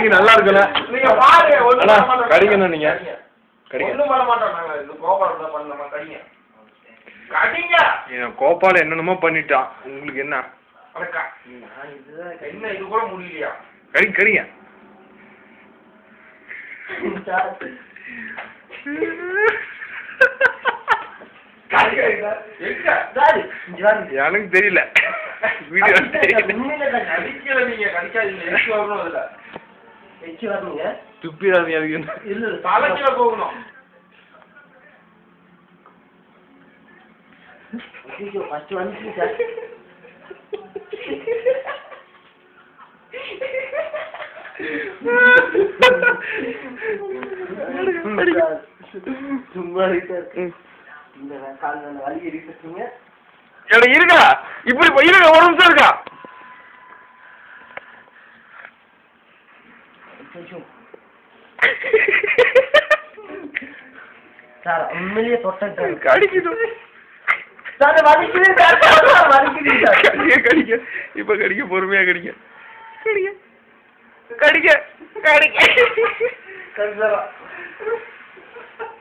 நல்லா இருக்குல்ல நீங்க பாரு ஒண்ணு கடிங்கணும் நீங்க கோபால் என்னென்னமோ பண்ணிட்டான் உங்களுக்கு என்ன என்ன இது கூட முடியலையா கடிங்க எனக்கு தெரியல வீடியோ துப்பிடாதீங்க தலைக்கில போகணும் சும்மா இந்த கால்ல வலி இருக்கீங்க இருக்கா இப்படி இருக்க ஒரு நிமிஷம் இருக்கா சார் உண்மையிலேயே தொட்ட கடிக்குது சார் வலிக்குது கடிக்க இப்ப கடிக்க பொறுமையா கடிக்க கடிக்க கடிக்க கடிக்க